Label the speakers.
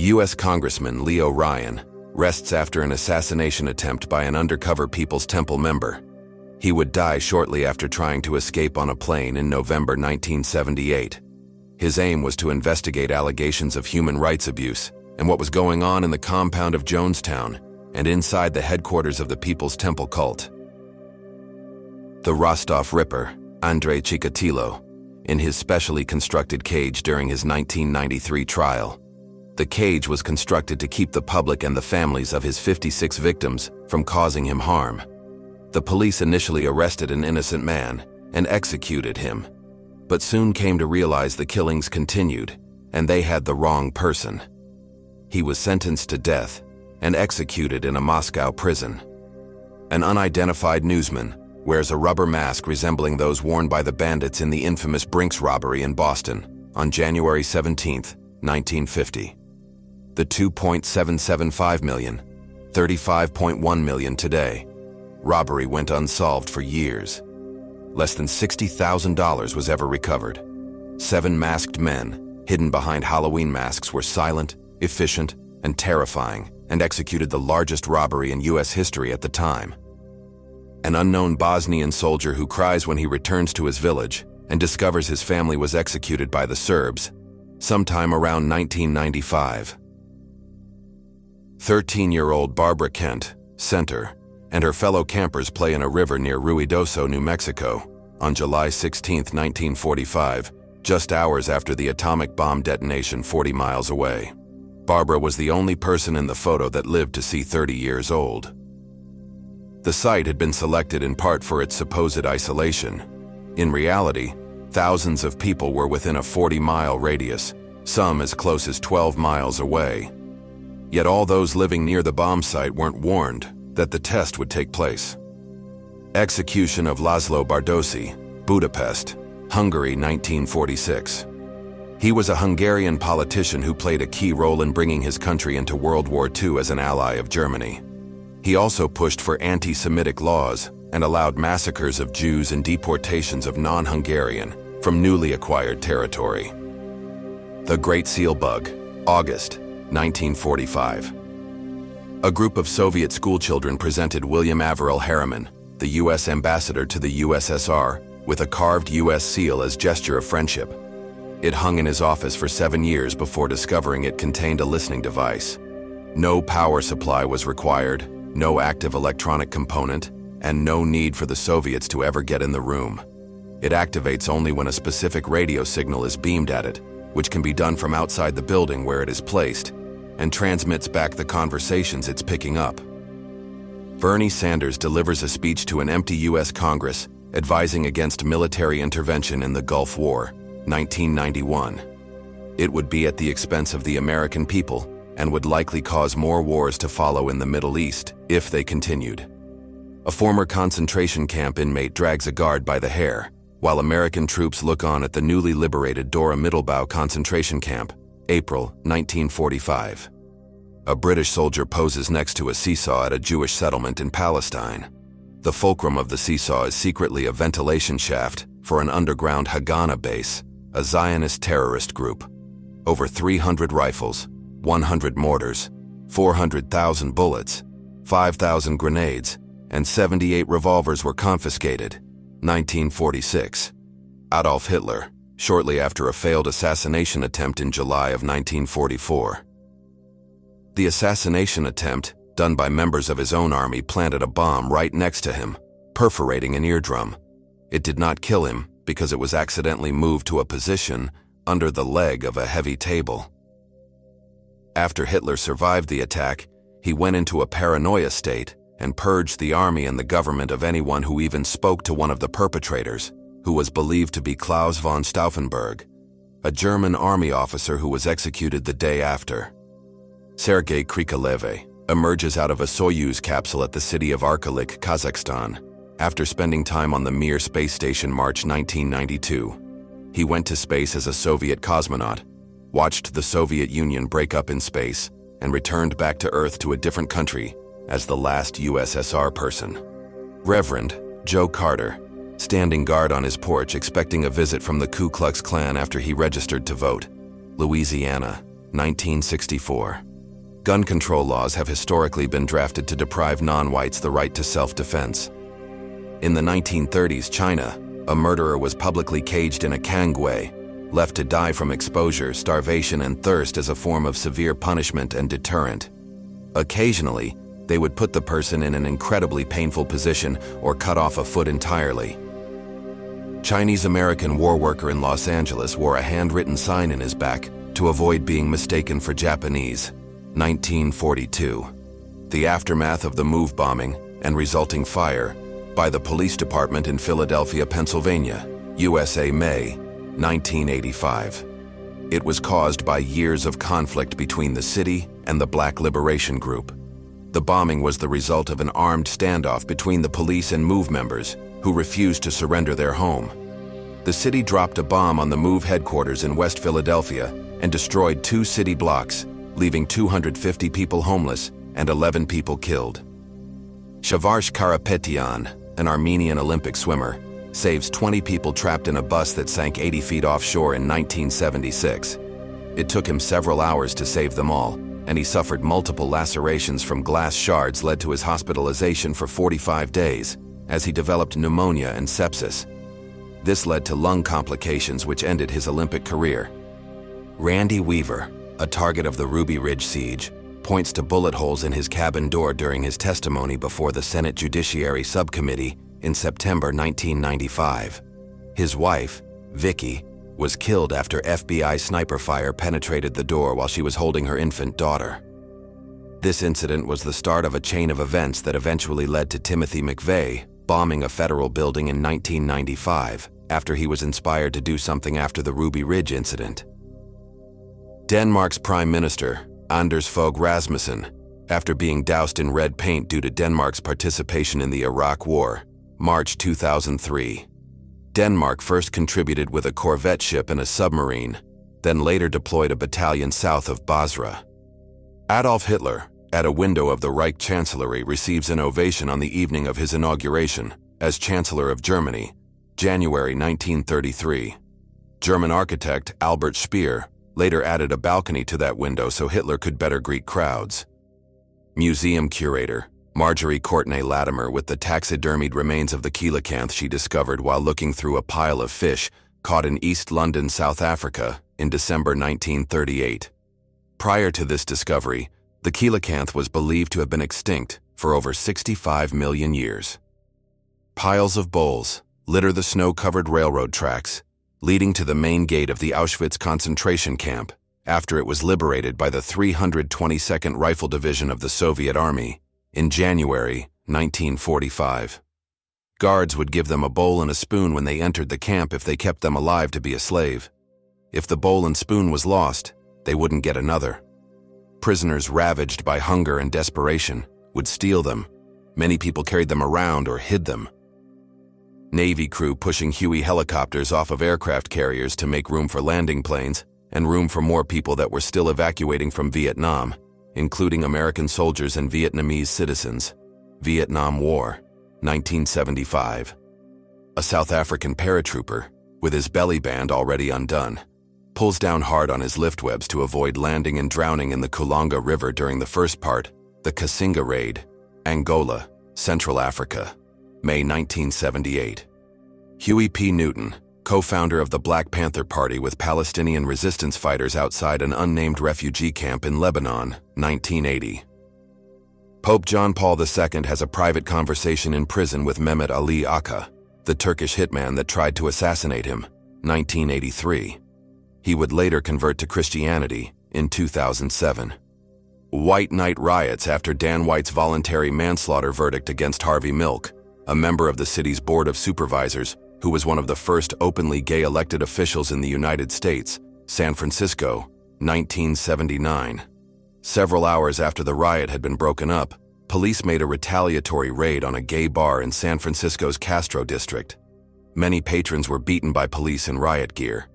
Speaker 1: U.S. Congressman Leo Ryan rests after an assassination attempt by an undercover People's Temple member. He would die shortly after trying to escape on a plane in November 1978. His aim was to investigate allegations of human rights abuse and what was going on in the compound of Jonestown and inside the headquarters of the People's Temple cult. The Rostov Ripper, Andrei Chikatilo, in his specially constructed cage during his 1993 trial. The cage was constructed to keep the public and the families of his 56 victims from causing him harm. The police initially arrested an innocent man and executed him, but soon came to realize the killings continued and they had the wrong person. He was sentenced to death and executed in a Moscow prison. An unidentified newsman wears a rubber mask resembling those worn by the bandits in the infamous Brinks robbery in Boston on January 17, 1950. The $2.775 million, $35.1 million today. Robbery went unsolved for years. Less than $60,000 was ever recovered. 7 masked men, hidden behind Halloween masks, were silent, efficient, and terrifying, and executed the largest robbery in U.S. history at the time. An unknown Bosnian soldier who cries when he returns to his village and discovers his family was executed by the Serbs sometime around 1995. 13-year-old Barbara Kent, Center, and her fellow campers play in a river near Ruidoso, New Mexico, on July 16, 1945, just hours after the atomic bomb detonation 40 miles away. Barbara was the only person in the photo that lived to see 30 years old. The site had been selected in part for its supposed isolation. In reality, thousands of people were within a 40-mile radius, some as close as 12 miles away. Yet all those living near the bomb site weren't warned that the test would take place. Execution of Laszlo Bardosi, Budapest, Hungary, 1946. He was a Hungarian politician who played a key role in bringing his country into World War II as an ally of Germany. He also pushed for anti-Semitic laws and allowed massacres of Jews and deportations of non-Hungarian from newly acquired territory. The Great Seal Bug, August, 1945. A group of Soviet schoolchildren presented William Averill Harriman, the U.S. ambassador to the USSR, with a carved U.S. seal as gesture of friendship. It hung in his office for 7 years before discovering it contained a listening device. No power supply was required, no active electronic component, and no need for the Soviets to ever get in the room. It activates only when a specific radio signal is beamed at it, which can be done from outside the building where it is placed, and transmits back the conversations it's picking up. Bernie Sanders delivers a speech to an empty U.S. Congress advising against military intervention in the Gulf War, 1991. It would be at the expense of the American people and would likely cause more wars to follow in the Middle East if they continued. A former concentration camp inmate drags a guard by the hair, while American troops look on at the newly liberated Dora Mittelbau concentration camp, April 1945. A British soldier poses next to a seesaw at a Jewish settlement in Palestine. The fulcrum of the seesaw is secretly a ventilation shaft for an underground Haganah base, a Zionist terrorist group. Over 300 rifles, 100 mortars, 400,000 bullets, 5,000 grenades, and 78 revolvers were confiscated. 1946. Adolf Hitler, shortly after a failed assassination attempt in July of 1944. The assassination attempt, done by members of his own army, planted a bomb right next to him, perforating an eardrum. It did not kill him because it was accidentally moved to a position under the leg of a heavy table. After Hitler survived the attack, he went into a paranoia state and purged the army and the government of anyone who even spoke to one of the perpetrators, who was believed to be Klaus von Stauffenberg, a German army officer who was executed the day after. Sergei Krikalev emerges out of a Soyuz capsule at the city of Arkalyk, Kazakhstan, after spending time on the Mir space station March 1992. He went to space as a Soviet cosmonaut, watched the Soviet Union break up in space, and returned back to Earth to a different country as the last USSR person. Reverend Joe Carter, standing guard on his porch expecting a visit from the Ku Klux Klan after he registered to vote. Louisiana, 1964. Gun control laws have historically been drafted to deprive non-whites the right to self-defense. In the 1930s, China, a murderer was publicly caged in a kangwei, left to die from exposure, starvation, and thirst as a form of severe punishment and deterrent. Occasionally, they would put the person in an incredibly painful position or cut off a foot entirely. Chinese-American war worker in Los Angeles wore a handwritten sign in his back to avoid being mistaken for Japanese. 1942. The aftermath of the MOVE bombing and resulting fire by the police department in Philadelphia, Pennsylvania, USA, May 1985. It was caused by years of conflict between the city and the Black Liberation Group. The bombing was the result of an armed standoff between the police and MOVE members who refused to surrender their home. The city dropped a bomb on the MOVE headquarters in West Philadelphia and destroyed 2 city blocks, leaving 250 people homeless and 11 people killed. Shavarsh Karapetyan, an Armenian Olympic swimmer, saves 20 people trapped in a bus that sank 80 feet offshore in 1976. It took him several hours to save them all, and he suffered multiple lacerations from glass shards led to his hospitalization for 45 days, as he developed pneumonia and sepsis. This led to lung complications which ended his Olympic career. Randy Weaver, a target of the Ruby Ridge siege, points to bullet holes in his cabin door during his testimony before the Senate Judiciary Subcommittee in September 1995. His wife, Vicky, was killed after FBI sniper fire penetrated the door while she was holding her infant daughter. This incident was the start of a chain of events that eventually led to Timothy McVeigh bombing a federal building in 1995 after he was inspired to do something after the Ruby Ridge incident. Denmark's Prime Minister, Anders Fogh Rasmussen, after being doused in red paint due to Denmark's participation in the Iraq War, March 2003. Denmark first contributed with a corvette ship and a submarine, then later deployed a battalion south of Basra. Adolf Hitler, at a window of the Reich Chancellery, receives an ovation on the evening of his inauguration as Chancellor of Germany, January 1933. German architect Albert Speer later added a balcony to that window so Hitler could better greet crowds. Museum curator Marjorie Courtney Latimer with the taxidermied remains of the coelacanth she discovered while looking through a pile of fish caught in East London, South Africa, in December 1938. Prior to this discovery, the coelacanth was believed to have been extinct for over 65 million years. Piles of bowls litter the snow-covered railroad tracks, leading to the main gate of the Auschwitz concentration camp after it was liberated by the 322nd Rifle Division of the Soviet Army in January 1945. Guards would give them a bowl and a spoon when they entered the camp if they kept them alive to be a slave. If the bowl and spoon was lost, they wouldn't get another. Prisoners ravaged by hunger and desperation would steal them. Many people carried them around or hid them. Navy crew pushing Huey helicopters off of aircraft carriers to make room for landing planes and room for more people that were still evacuating from Vietnam, including American soldiers and Vietnamese citizens. Vietnam War, 1975. A South African paratrooper, with his belly band already undone, pulls down hard on his lift webs to avoid landing and drowning in the Kulonga River during the first part, the Kasinga Raid, Angola, Central Africa, May 1978. Huey P. Newton, co-founder of the Black Panther Party with Palestinian resistance fighters outside an unnamed refugee camp in Lebanon, 1980. Pope John Paul II has a private conversation in prison with Mehmet Ali Aka, the Turkish hitman that tried to assassinate him, 1983. He would later convert to Christianity in 2007. White Night riots after Dan White's voluntary manslaughter verdict against Harvey Milk, a member of the city's Board of Supervisors who was one of the first openly gay elected officials in the United States, San Francisco, 1979. Several hours after the riot had been broken up, police made a retaliatory raid on a gay bar in San Francisco's Castro district. Many patrons were beaten by police in riot gear.